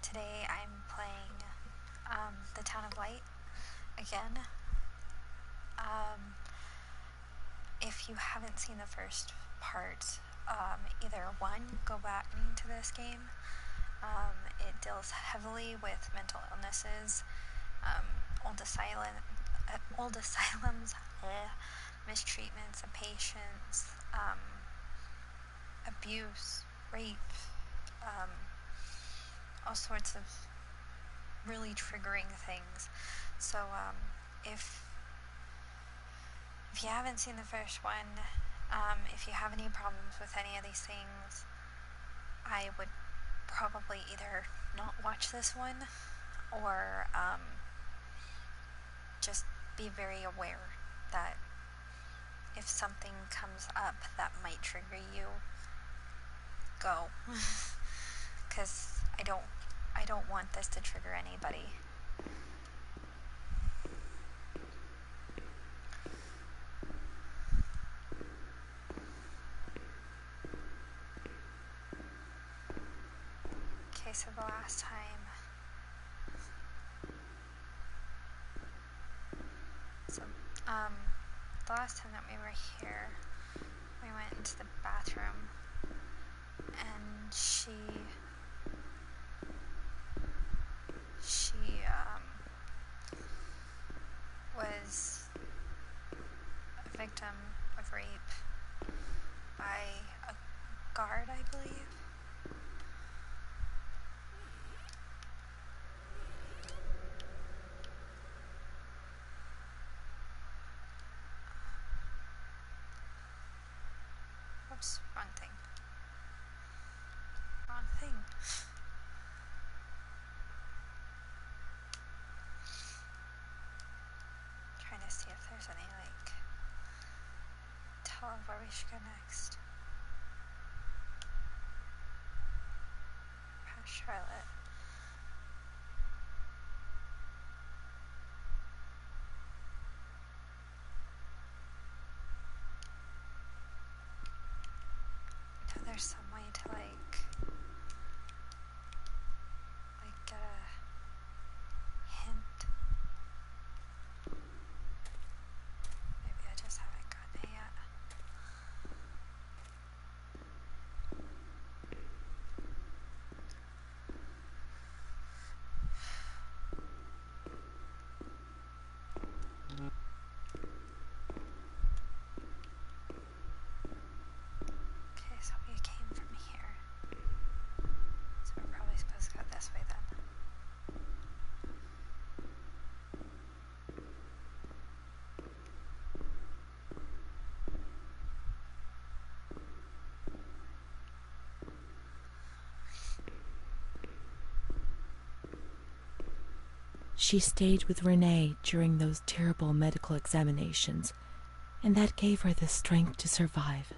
Today I'm playing The Town of Light again. If you haven't seen the first part, either one, go back into this game. It deals heavily with mental illnesses, old asylums, mistreatments of patients, abuse, rape, all sorts of really triggering things. So if you haven't seen the first one, if you have any problems with any of these things, I would probably either not watch this one or just be very aware that if something comes up that might trigger you, go. Because I don't want this to trigger anybody. Okay, so the last time that we were here, we went into the bathroom and she was a victim of rape by a guard, I believe. Oops, wrong thing. Trying to see if there's any, tell of where we should go next. Past Charlotte. So there's some way to get a hint. Maybe I just haven't gotten it yet. Okay, so we came from here. So we're probably supposed to go this way then. She stayed with Renee during those terrible medical examinations, and that gave her the strength to survive.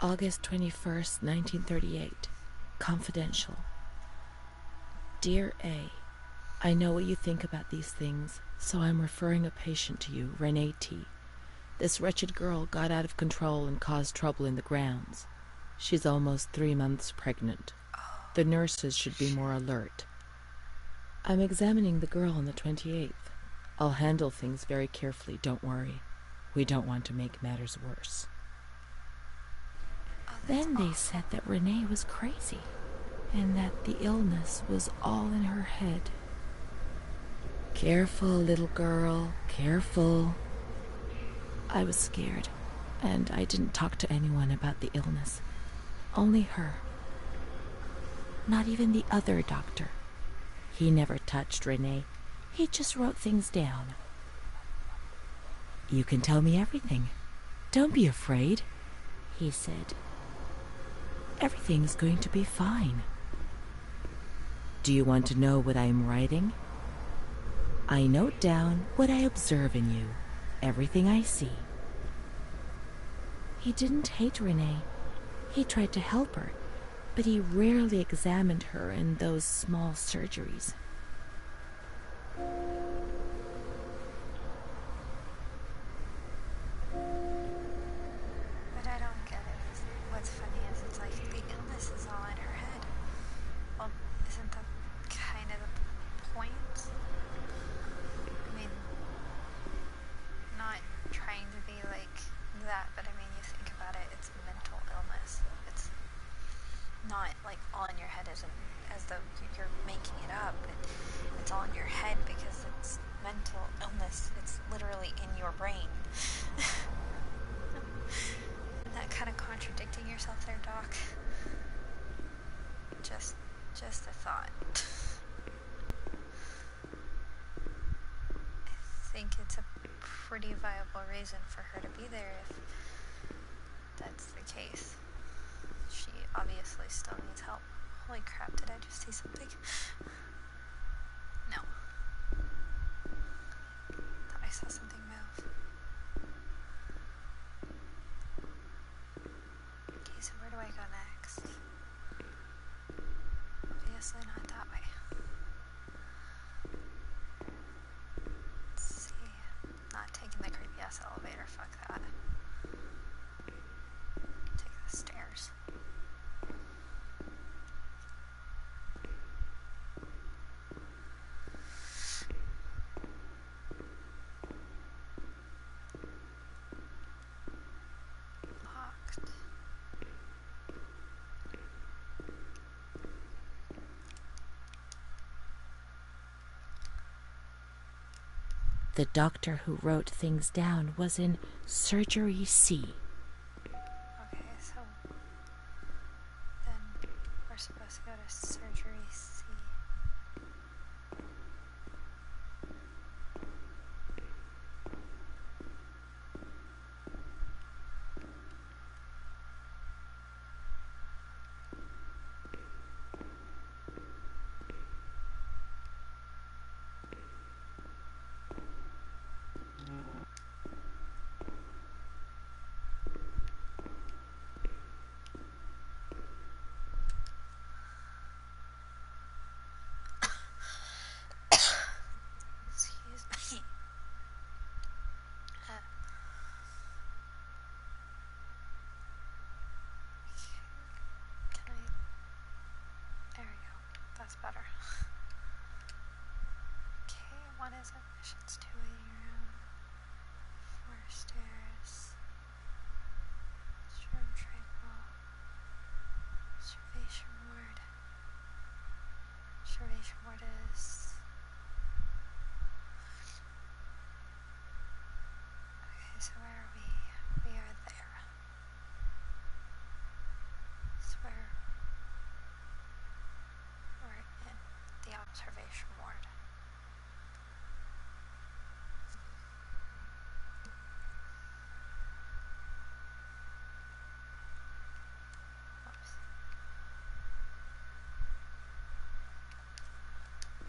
August 21st, 1938. Confidential. Dear A, I know what you think about these things, so I'm referring a patient to you, Renee T. This wretched girl got out of control and caused trouble in the grounds. She's almost 3 months pregnant. The nurses should be more alert. I'm examining the girl on the 28th. I'll handle things very carefully, don't worry. We don't want to make matters worse. Then they said that Renee was crazy, and that the illness was all in her head. Careful, little girl, careful. I was scared, and I didn't talk to anyone about the illness. Only her. Not even the other doctor. He never touched Renee. He just wrote things down. You can tell me everything. Don't be afraid, he said. Everything's going to be fine. Do you want to know what I am writing? I note down what I observe in you, everything I see. He didn't hate Renee. He tried to help her, but he rarely examined her in those small surgeries. But I don't get it. What's funny is it's like the illness is all in her head. Well, isn't that kind of the point? I mean, not trying to be like that, but I mean, you think about it, it's mental illness. It's not like all in your head as though you're making it up. It's all in your head because it's mental illness. It's literally in your brain. Isn't that kind of contradicting yourself there, Doc? Just a thought. I think it's a pretty viable reason for her to be there if that's the case. She obviously still needs help. Holy crap, did I just see something? No. Thought I saw something move. Okay, so where do I go next? Obviously not that way. Let's see. Not taking the creepy ass elevator, fuck that. Take the stairs. Locked. The doctor who wrote things down was in Surgery C. Okay, so then we're supposed to go to Surgery C. Excuse me. Can I? There we go. That's better. Okay, one is admissions, 2 waiting room, 4 stairs, room tranquil, observation ward. Observation ward is. Okay, so where are we? We are there. So we're in the observation ward. Whoops.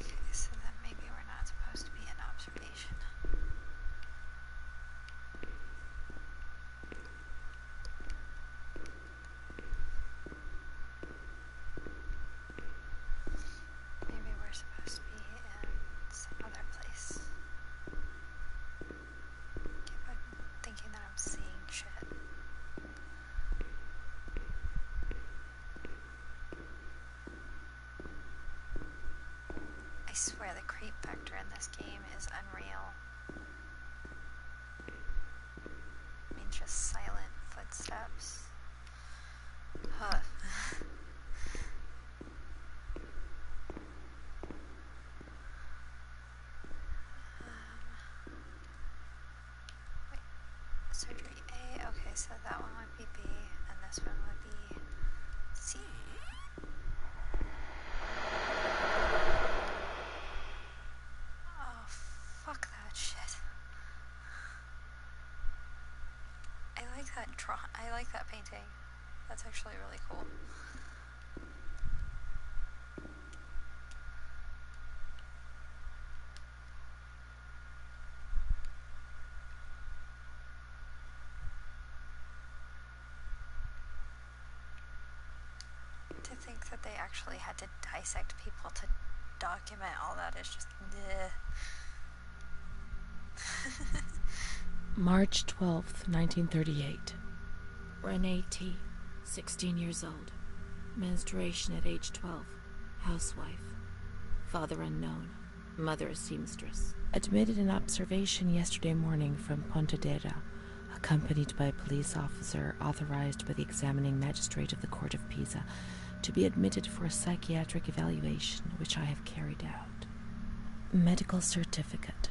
Okay, so then maybe we're not supposed to be in observation. Maybe we're supposed to be in some other place. Keep on thinking that I'm seeing shit. I swear the creep factor in this game is unreal. I mean, just silent footsteps. Huh. Wait, surgery A. Okay, so that one would be B, and this one would be C. Oh, fuck that. I like that painting. That's actually really cool. To think that they actually had to dissect people to document all that is just bleh. March 12th, 1938. Renee T., 16 years old. Menstruation at age 12. Housewife. Father unknown. Mother a seamstress. Admitted in observation yesterday morning from Pontedera, accompanied by a police officer authorized by the examining magistrate of the Court of Pisa to be admitted for a psychiatric evaluation, which I have carried out. Medical certificate.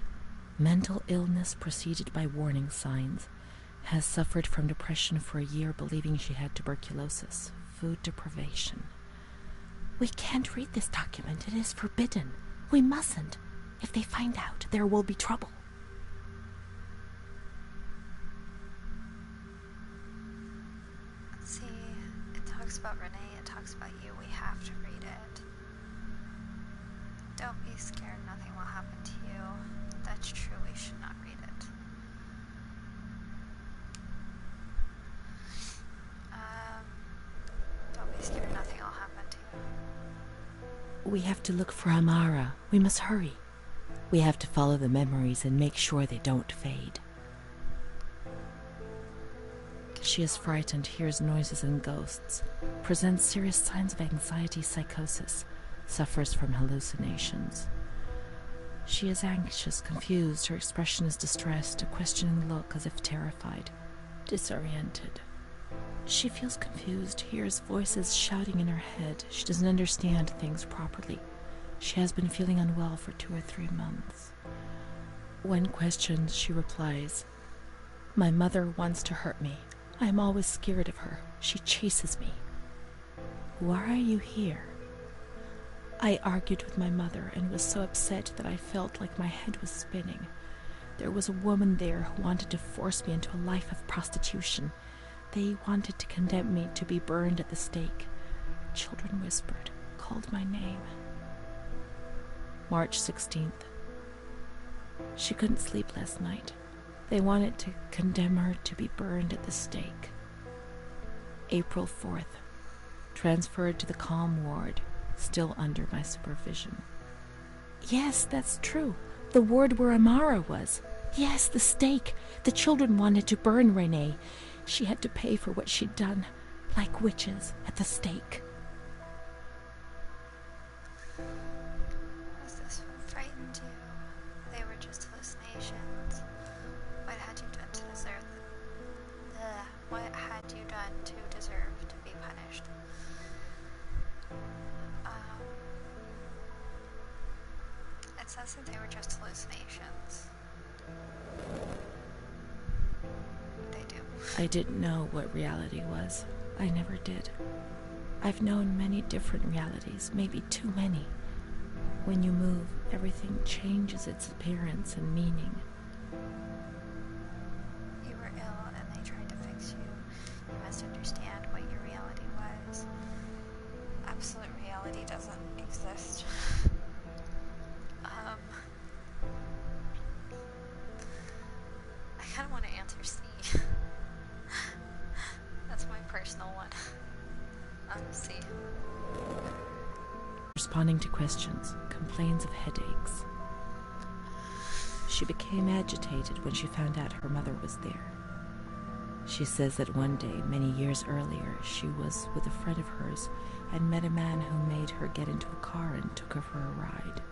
Mental illness preceded by warning signs. Has suffered from depression for a year, believing she had tuberculosis. Food deprivation. We can't read this document. It is forbidden. We mustn't. If they find out, there will be trouble. See, it talks about Renee, it talks about you. We have to read it. Don't be scared, nothing will happen to you. That's true, we should not read it. Don't be scared, nothing will happen to you. We have to look for Amara. We must hurry. We have to follow the memories and make sure they don't fade. She is frightened, hears noises and ghosts, presents serious signs of anxiety psychosis, suffers from hallucinations. She is anxious, confused, her expression is distressed, a questioning look as if terrified, disoriented. She feels confused, hears voices shouting in her head. She doesn't understand things properly. She has been feeling unwell for 2 or 3 months. When questioned, she replies, "My mother wants to hurt me. I am always scared of her. She chases me." "Why are you here?" "I argued with my mother and was so upset that I felt like my head was spinning. There was a woman there who wanted to force me into a life of prostitution. They wanted to condemn me to be burned at the stake. Children whispered, called my name." March 16th. She couldn't sleep last night. They wanted to condemn her to be burned at the stake. April 4th. Transferred to the calm ward, still under my supervision. "Yes, that's true. The ward where Amara was. Yes, the stake. The children wanted to burn Renee. She had to pay for what she'd done, like witches at the stake." Was this one frightened you? They were just hallucinations. What had you done to deserve What had you done to deserve to be punished? It says that they were just hallucinations. They do. I didn't know what reality was. I never did. I've known many different realities, maybe too many. When you move, everything changes its appearance and meaning. You were ill and they tried to fix you. You must understand what your reality was. Absolute reality doesn't exist. I kind of want to answer C. That's my personal one. C. Responding to questions, complains of headaches. She became agitated when she found out her mother was there. She says that one day, many years earlier, she was with a friend of hers and met a man who made her get into a car and took her for a ride.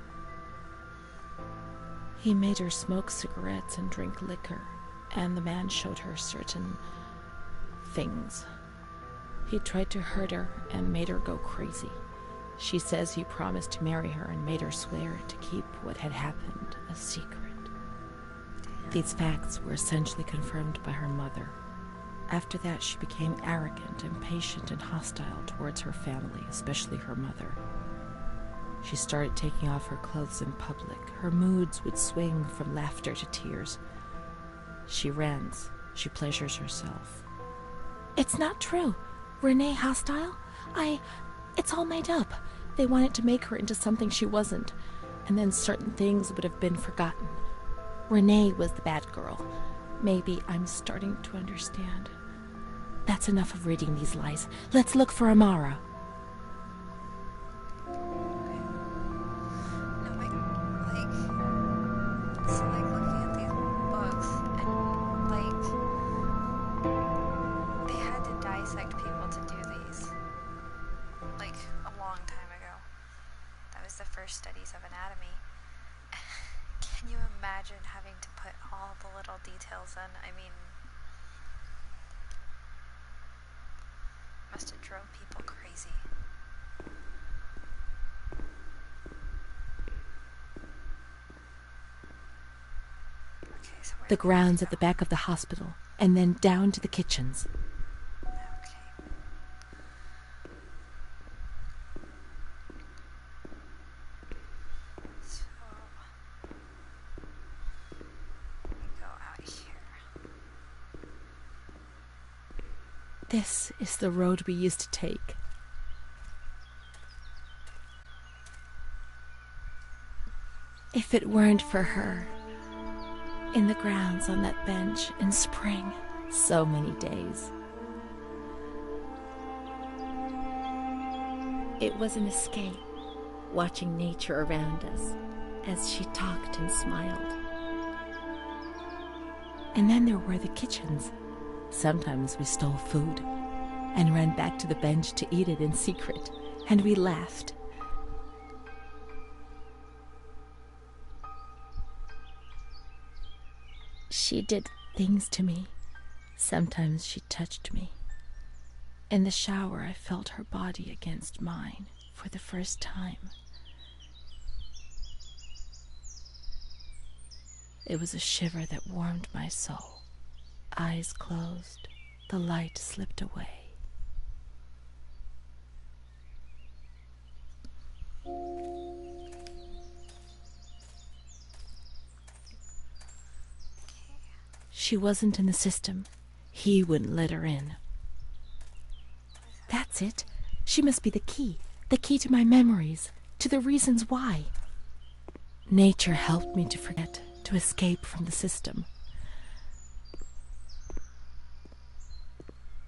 He made her smoke cigarettes and drink liquor, and the man showed her certain things. He tried to hurt her and made her go crazy. She says he promised to marry her and made her swear to keep what had happened a secret. These facts were essentially confirmed by her mother. After that, she became arrogant, impatient, and hostile towards her family, especially her mother. She started taking off her clothes in public. Her moods would swing from laughter to tears. She rants. She pleasures herself. It's not true. Renee hostile? It's all made up. They wanted to make her into something she wasn't, and then certain things would have been forgotten. Renee was the bad girl. Maybe I'm starting to understand. That's enough of reading these lies. Let's look for Amara. No, so looking at these books, and they had to dissect people to do these, a long time ago. That was the first studies of anatomy. Can you imagine having to put all the little details in? I mean, must have drove people crazy. Okay, so The grounds at the back of the hospital, and then down to the kitchens. Okay. So we go out here. This is the road we used to take. If it weren't for her, in the grounds on that bench in spring, so many days. It was an escape, watching nature around us as she talked and smiled. And then there were the kitchens. Sometimes we stole food and ran back to the bench to eat it in secret, and we laughed. She did things to me. Sometimes she touched me. In the shower, I felt her body against mine for the first time. It was a shiver that warmed my soul. Eyes closed, the light slipped away. She wasn't in the system. He wouldn't let her in. That's it. She must be the key to my memories, to the reasons why. Nature helped me to forget, to escape from the system.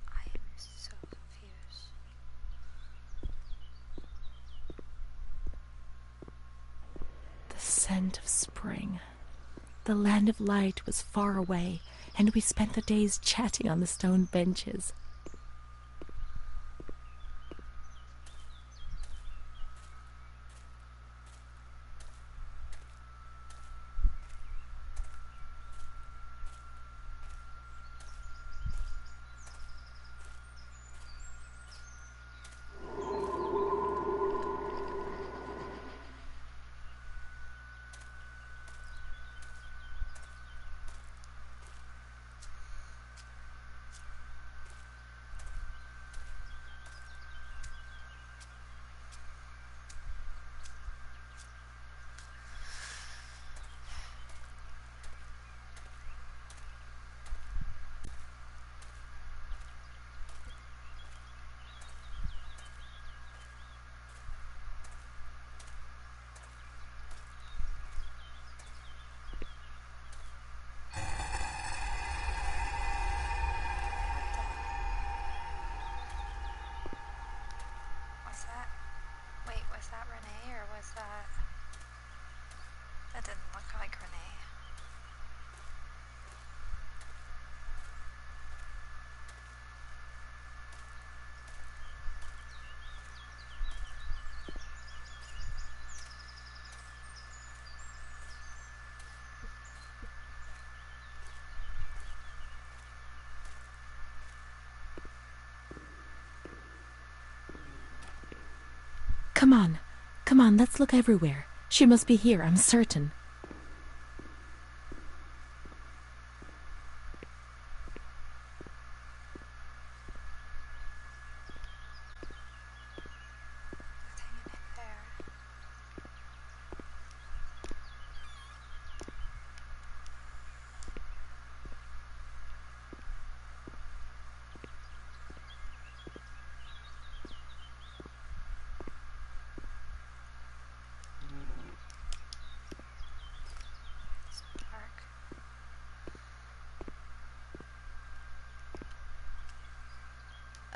I am so confused. The scent of spring. The land of light was far away, and we spent the days chatting on the stone benches. Was that Renee, or was that... That didn't look like Renee. Come on, let's look everywhere. She must be here, I'm certain. Nothing in it there.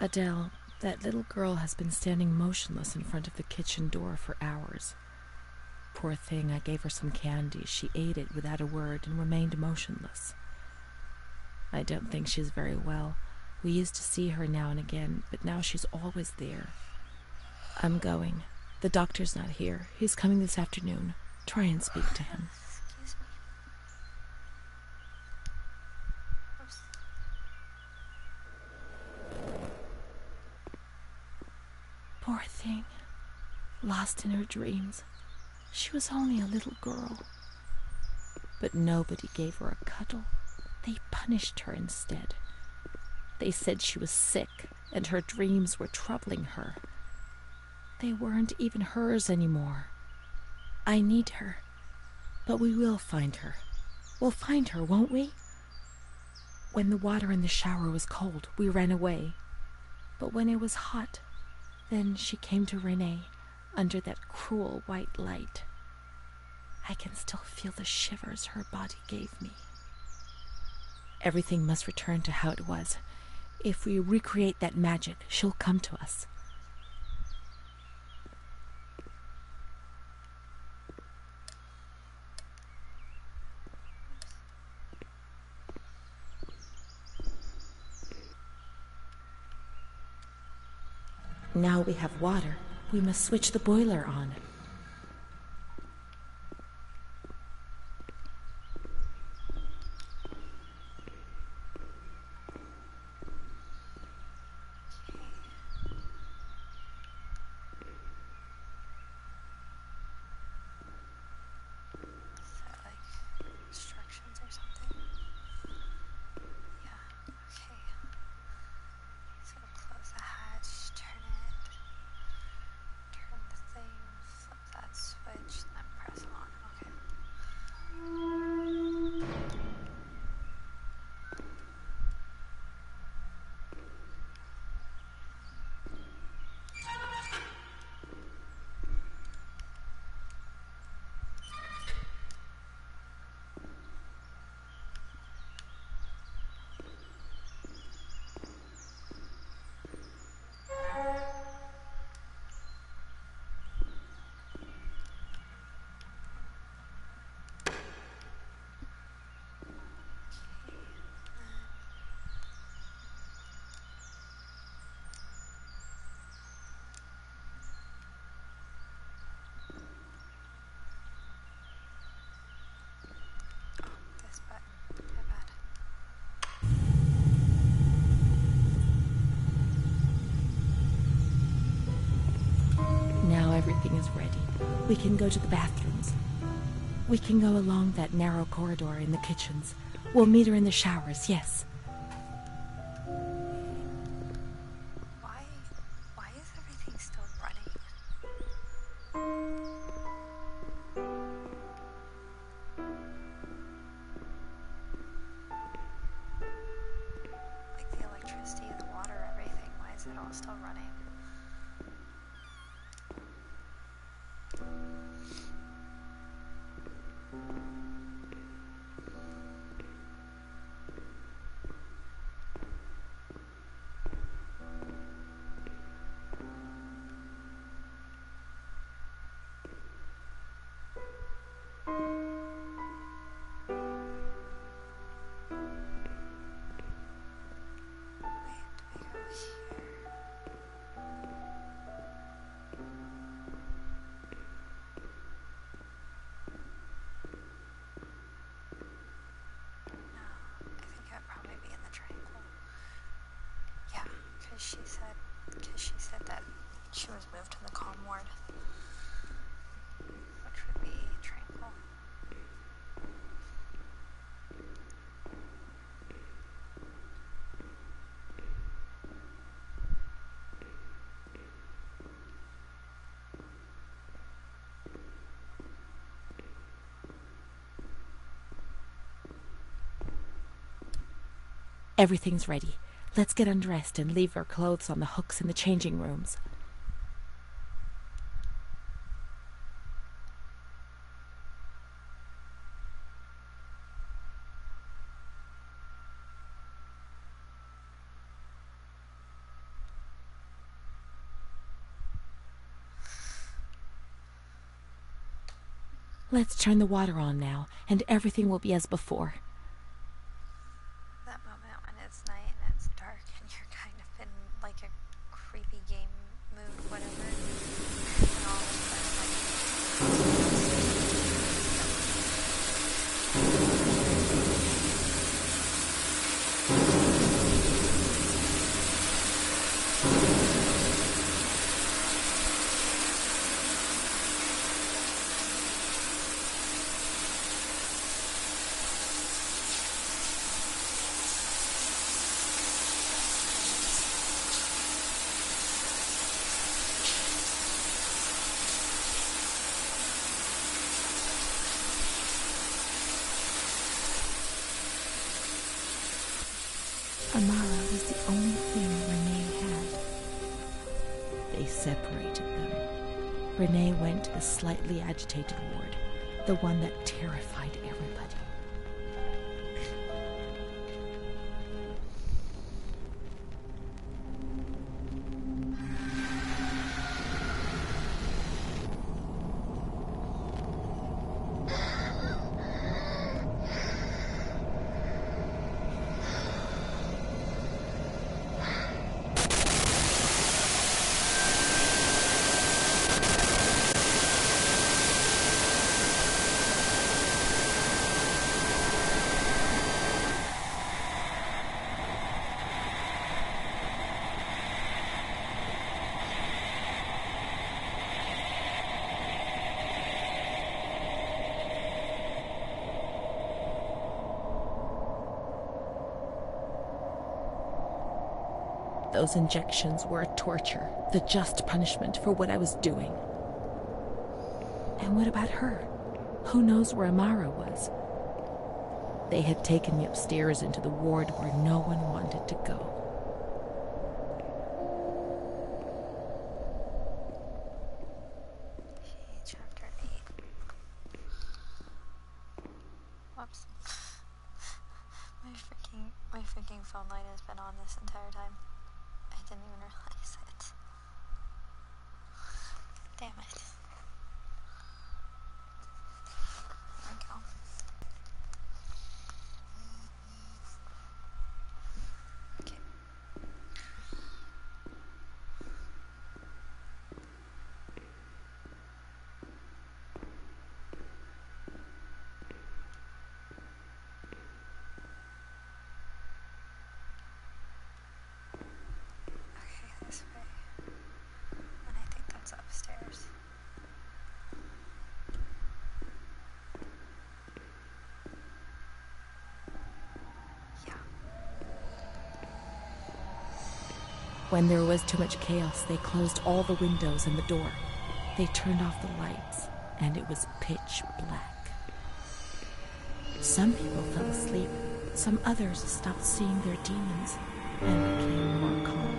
Adele, that little girl has been standing motionless in front of the kitchen door for hours. Poor thing, I gave her some candy. She ate it without a word and remained motionless. I don't think she's very well. We used to see her now and again, but now she's always there. I'm going. The doctor's not here. He's coming this afternoon. Try and speak to him. Excuse me. Oops. Poor thing. Lost in her dreams. She was only a little girl. But nobody gave her a cuddle. They punished her instead. They said she was sick, and her dreams were troubling her. They weren't even hers anymore. I need her. But we will find her. We'll find her, won't we? When the water in the shower was cold, we ran away. But when it was hot, then she came to Renee, under that cruel white light. I can still feel the shivers her body gave me. Everything must return to how it was. If we recreate that magic, she'll come to us. Now we have water. We must switch the boiler on. Is that like instructions or something? Yeah, okay. So close the hatch, turn the thing, flip that switch, then press on. Okay. This button. My bad. Now everything is ready. We can go to the bathrooms. We can go along that narrow corridor in the kitchens. We'll meet her in the showers, yes. Why is everything still running? Like the electricity, the water, everything. Why is it all still running? Wait, do I go here? No, I think I'd probably be in the triangle. Yeah, because she said that she was moved to the calm ward, which would be tranquil. Everything's ready. Let's get undressed and leave our clothes on the hooks in the changing rooms. Let's turn the water on now, and everything will be as before. That moment when it's night and it's dark and you're kind of in like a creepy game mood, whatever. And all of a sudden, Amara was the only thing Renee had. They separated them. Renee went to the slightly agitated ward, the one that terrified everybody. Those injections were a torture, the just punishment for what I was doing. And what about her? Who knows where Amara was? They had taken me upstairs into the ward where no one wanted to go. Chapter 8. Whoops. My freaking phone light has been on this entire time. I didn't even realize it. Damn it. There we go. Okay. This way. And I think that's upstairs. Yeah. When there was too much chaos, they closed all the windows and the door. They turned off the lights, and it was pitch black. Some people fell asleep. Some others stopped seeing their demons and became more calm.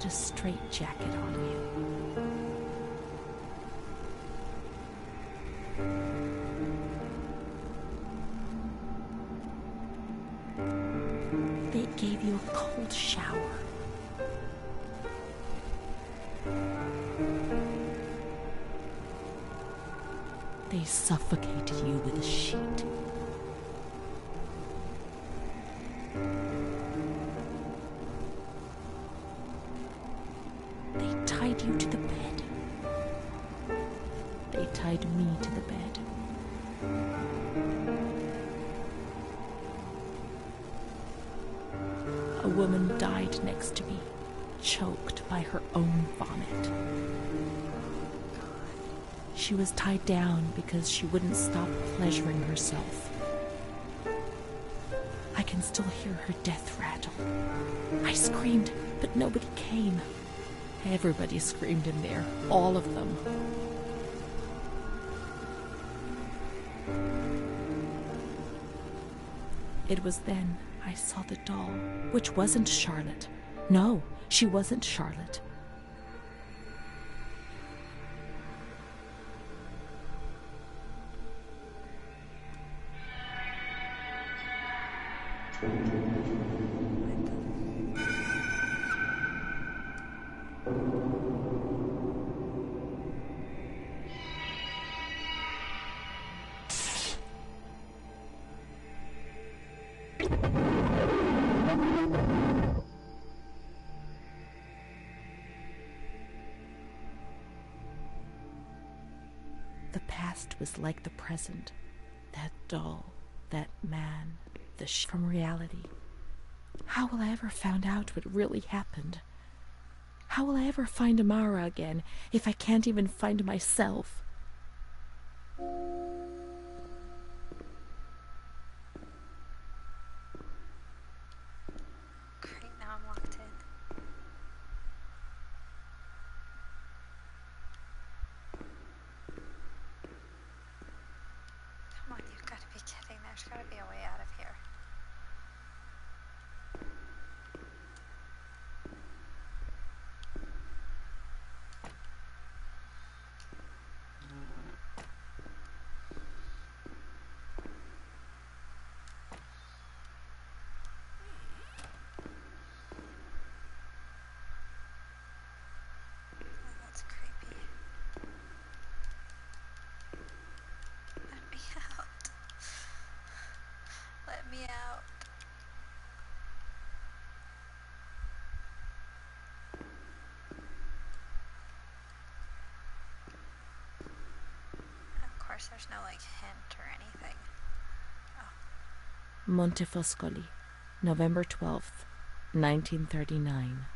A straight jacket on you. They gave you a cold shower. They suffocated you with a sheet. Tied you to the bed. They tied me to the bed. A woman died next to me, choked by her own vomit. She was tied down because she wouldn't stop pleasuring herself. I can still hear her death rattle. I screamed, but nobody came. Everybody screamed in there, all of them. It was then I saw the doll, which wasn't Charlotte. No, she wasn't Charlotte. The past was like the present. That doll, that man, from reality. How will I ever find out what really happened? How will I ever find Amara again if I can't even find myself? Great, now I'm locked in. Come on, you've got to be kidding. There's got to be a way out of here. Oh, that's creepy. Let me out. Let me out. Of course, there's no like hint or anything. Montefoscoli, November 12th, 1939.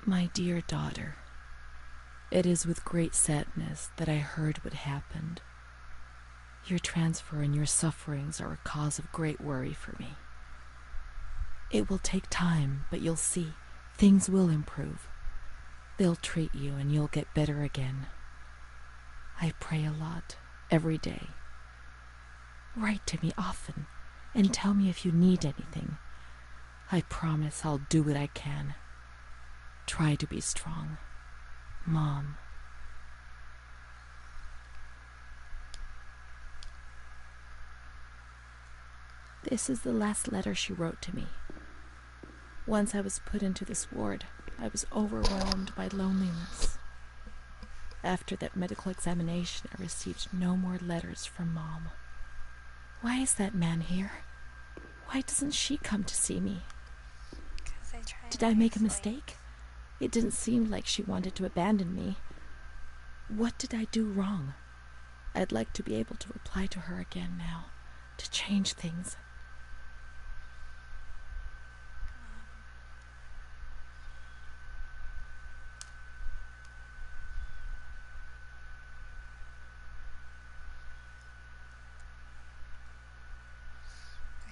My dear daughter, it is with great sadness that I heard what happened. Your transfer and your sufferings are a cause of great worry for me. It will take time, but you'll see, things will improve. They'll treat you and you'll get better again. I pray a lot, every day. Write to me often, and tell me if you need anything. I promise I'll do what I can. Try to be strong. Mom. This is the last letter she wrote to me. Once I was put into this ward, I was overwhelmed by loneliness. After that medical examination, I received no more letters from Mom. Why is that man here? Why doesn't she come to see me? Did I make a mistake? It didn't seem like she wanted to abandon me. What did I do wrong? I'd like to be able to reply to her again now, to change things.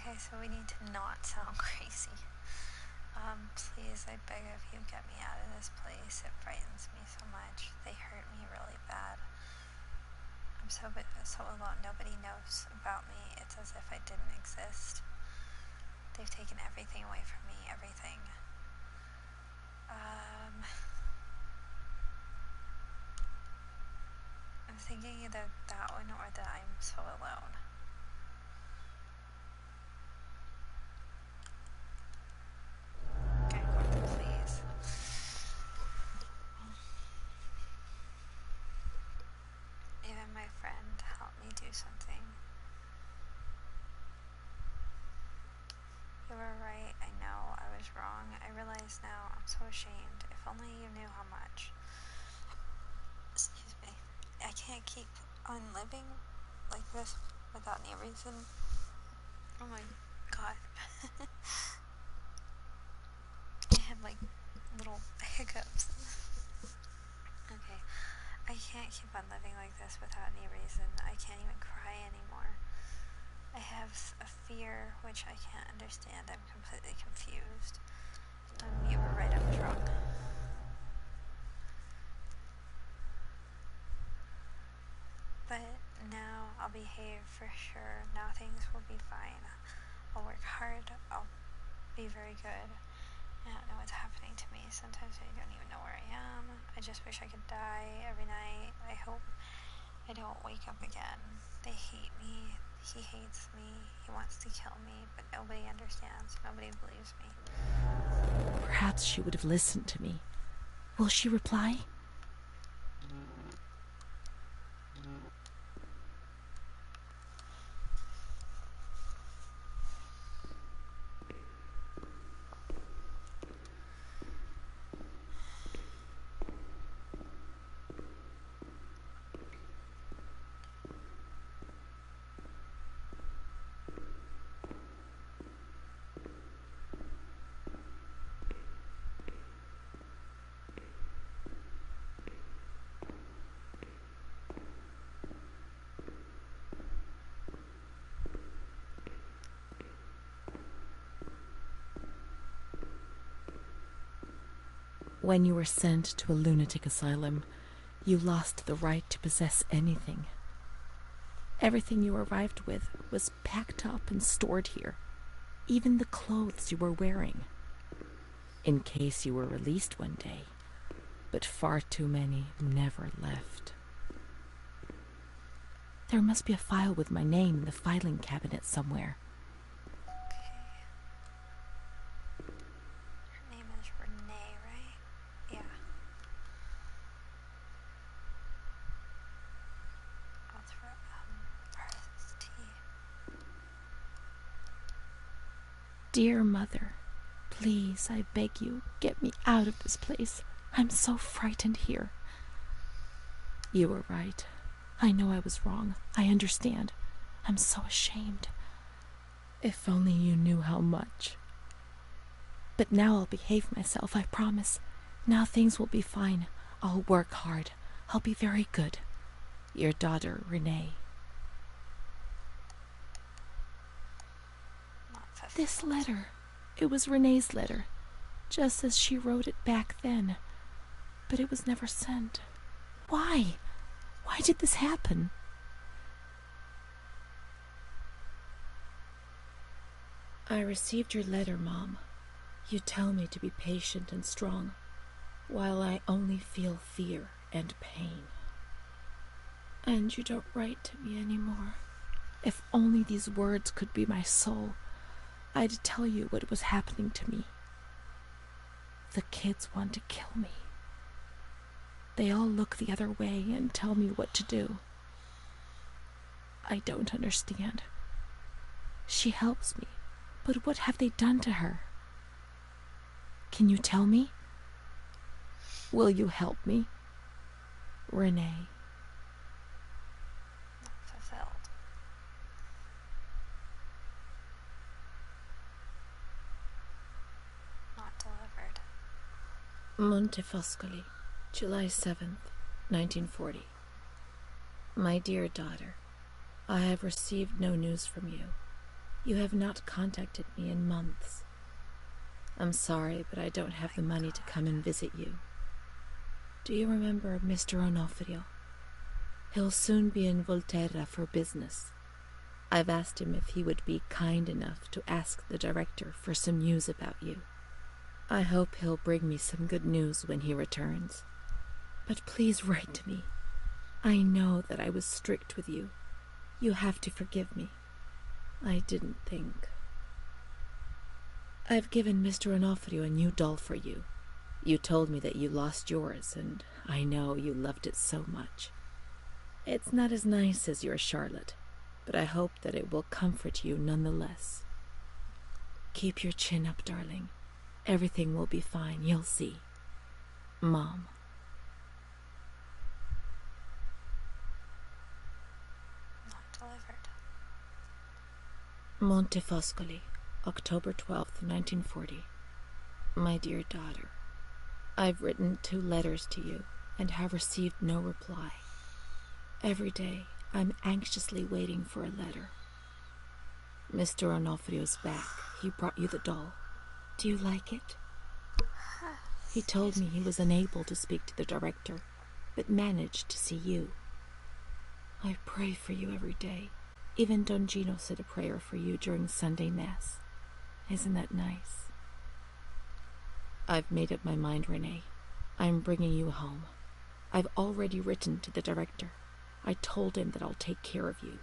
Okay, so we need to not sound crazy. Please, I beg of you, get me out of this place. It frightens me so much. They hurt me really bad. I'm so alone. Nobody knows about me. It's as if I didn't exist. They've taken everything away from me. Everything. I'm thinking either that one or that I'm so alone. Okay, please. Even my friend helped me do something. You were right. I know I was wrong. I realize now. I'm so ashamed. If only you knew how much. Excuse me. I can't keep on living like this without any reason. Oh my god. I had like little hiccups. Okay. I can't keep on living like this without any reason. I can't even cry anymore. I have a fear which I can't understand. I'm completely confused. You were right, I was wrong. But now I'll behave for sure. Now things will be fine. I'll work hard. I'll be very good. I don't know what's happening to me. Sometimes I don't even know where I am. I just wish I could die every night. I hope I don't wake up again. They hate me. He hates me. He wants to kill me, but nobody understands. Nobody believes me. Perhaps she would have listened to me. Will she reply? When you were sent to a lunatic asylum, you lost the right to possess anything. Everything you arrived with was packed up and stored here, even the clothes you were wearing, in case you were released one day, but far too many never left. There must be a file with my name in the filing cabinet somewhere. Okay. Her name is Renee, right? Yeah. I'll throw RST. Dear Mother, please, I beg you, get me out of this place. I'm so frightened here. You were right. I know I was wrong. I understand. I'm so ashamed. If only you knew how much. But now I'll behave myself, I promise. Now things will be fine. I'll work hard. I'll be very good. Your daughter, Renee. This letter. It was Renee's letter, just as she wrote it back then. But it was never sent. Why? Why did this happen? I received your letter, Mom. You tell me to be patient and strong, while I only feel fear and pain. And you don't write to me anymore. If only these words could be my soul, I'd tell you what was happening to me. The kids want to kill me. They all look the other way and tell me what to do. I don't understand. She helps me, but what have they done to her? Can you tell me? Will you help me? Renee. Not fulfilled. Not delivered. Montefoscoli, July 7th, 1940. My dear daughter, I have received no news from you. You have not contacted me in months. I'm sorry, but I don't have the money to come and visit you. Do you remember Mr. Onofrio? He'll soon be in Volterra for business. I've asked him if he would be kind enough to ask the director for some news about you. I hope he'll bring me some good news when he returns. But please write to me. I know that I was strict with you. You have to forgive me. I didn't think. I've given Mr. Onofrio a new doll for you. You told me that you lost yours, and I know you loved it so much. It's not as nice as your Charlotte, but I hope that it will comfort you nonetheless. Keep your chin up, darling. Everything will be fine, you'll see. Mom. Not delivered. Montefoscoli, October 12th, 1940. My dear daughter, I've written 2 letters to you and have received no reply. Every day, I'm anxiously waiting for a letter. Mr. Onofrio's back. He brought you the doll. Do you like it? He told me he was unable to speak to the director, but managed to see you. I pray for you every day. Even Don Gino said a prayer for you during Sunday Mass. Isn't that nice? I've made up my mind, Renee. I'm bringing you home. I've already written to the director. I told him that I'll take care of you.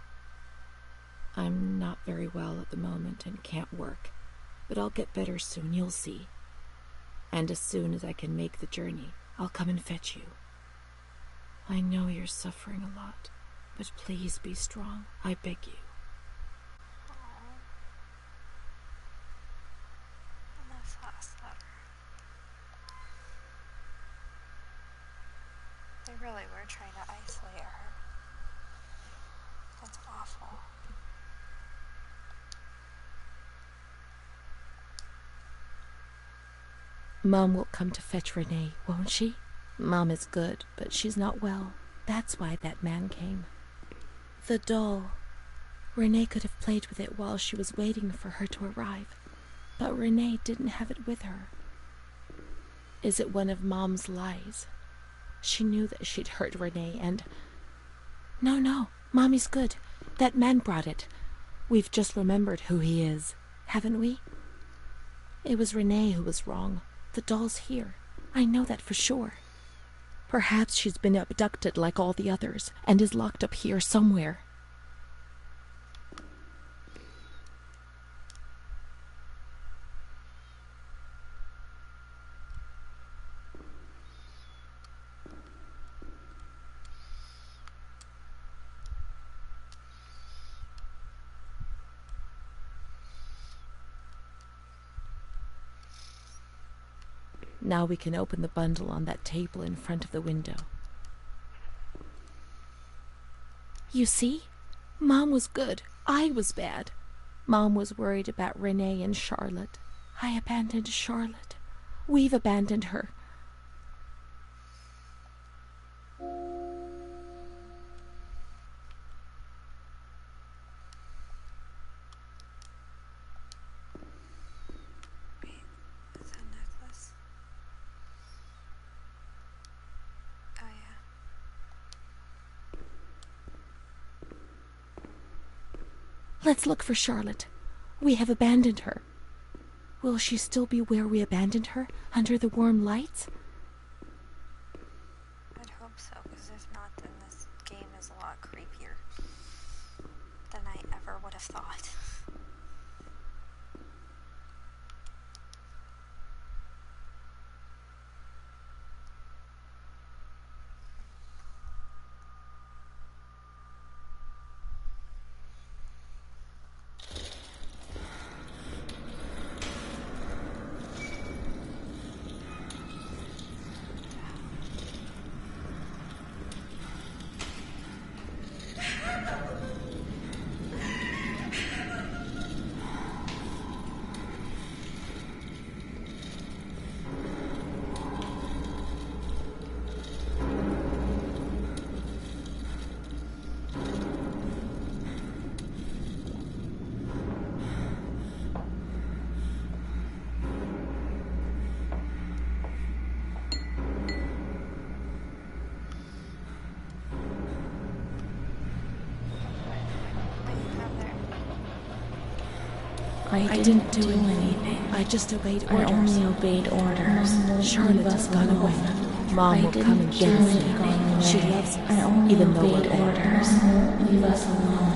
I'm not very well at the moment and can't work, but I'll get better soon, you'll see. And as soon as I can make the journey, I'll come and fetch you. I know you're suffering a lot, but please be strong, I beg you. And this last letter. They really were trying to isolate her. That's awful. Mom will come to fetch Renee, won't she? Mom is good, but she's not well. That's why that man came. The doll. Renee could have played with it while she was waiting for her to arrive, but Renee didn't have it with her. Is it one of Mom's lies? She knew that she'd hurt Renee and... No, Mommy's good. That man brought it. We've just remembered who he is, haven't we? It was Renee who was wrong. The doll's here. I know that for sure. Perhaps she's been abducted like all the others and is locked up here somewhere. Now we can open the bundle on that table in front of the window. You see? Mom was good. I was bad. Mom was worried about Renee and Charlotte. I abandoned Charlotte. We've abandoned her. Let's look for Charlotte. We have abandoned her. Will she still be where we abandoned her, under the warm lights? I'd hope so, because if not, then this game is a lot creepier than I ever would have thought. I didn't do anything. I just obeyed orders. I only obeyed orders. Charlotte has gone away. Mom will come and get us. She loves us, even though we're bad. Orders. Leave us alone.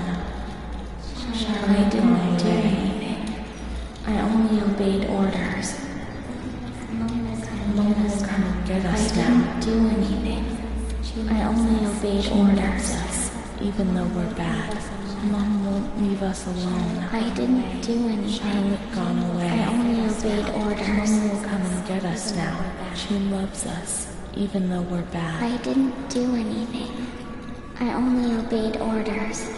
I didn't do anything. I only obeyed orders. Mom will come and get us now. I didn't do anything. I only obeyed orders. Even though we're bad. Mom won't leave us alone. I didn't do anything. Charlotte gone away. I only obeyed orders. Mom will come and get us now. She loves us, even though we're bad. I didn't do anything. I only obeyed orders.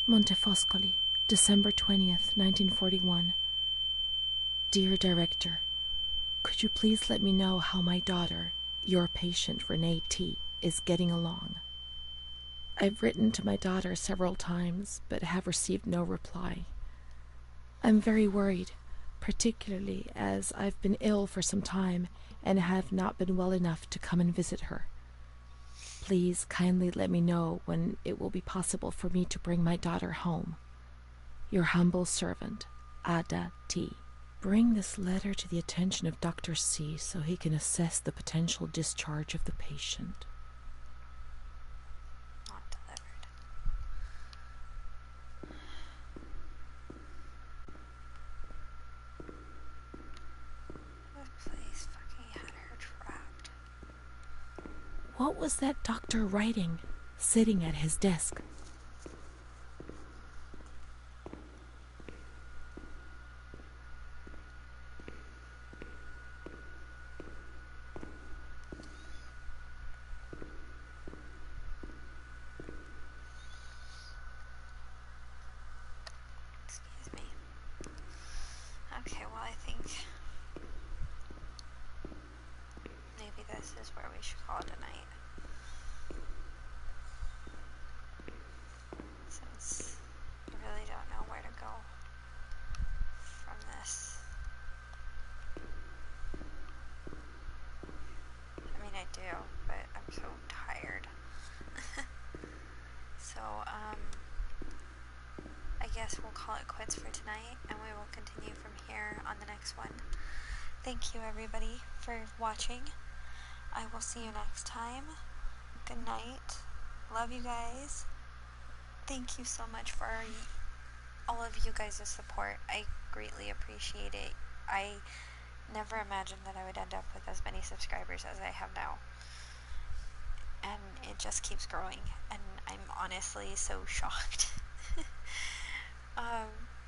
Montefoscoli, December 20th, 1941. Dear Director, could you please let me know how my daughter, your patient Renee T., is getting along? I've written to my daughter several times, but have received no reply. I'm very worried, particularly as I've been ill for some time and have not been well enough to come and visit her. Please kindly let me know when it will be possible for me to bring my daughter home. Your humble servant, Ada T. Bring this letter to the attention of Dr. C so he can assess the potential discharge of the patient. Not delivered. This place fucking had her trapped. What was that doctor writing, sitting at his desk? Excuse me. Okay, well, I think maybe this is where we should call it a night. Since I really don't know where to go from this. I mean, I do, but I'm so tired. So, I guess we'll call it quits for tonight, and we will continue from here on the next one. Thank you, everybody, for watching. I will see you next time. Good night. Love you guys. Thank you so much for all of you guys' support. I greatly appreciate it. I never imagined that I would end up with as many subscribers as I have now. And it just keeps growing, and I'm honestly so shocked.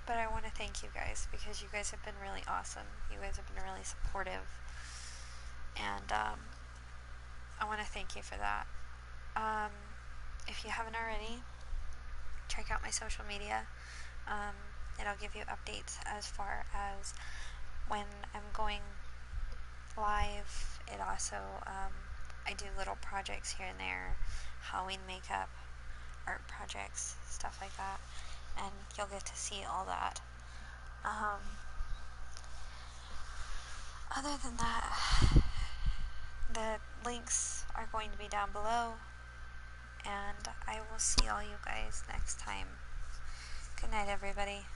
But I want to thank you guys, because you guys have been really awesome. You guys have been really supportive, and I want to thank you for that. If you haven't already, check out my social media. It'll give you updates as far as when I'm going live. It also, I do little projects here and there, Halloween makeup, art projects, stuff like that, and you'll get to see all that. Other than that, the links are going to be down below, and I will see all you guys next time. Good night, everybody.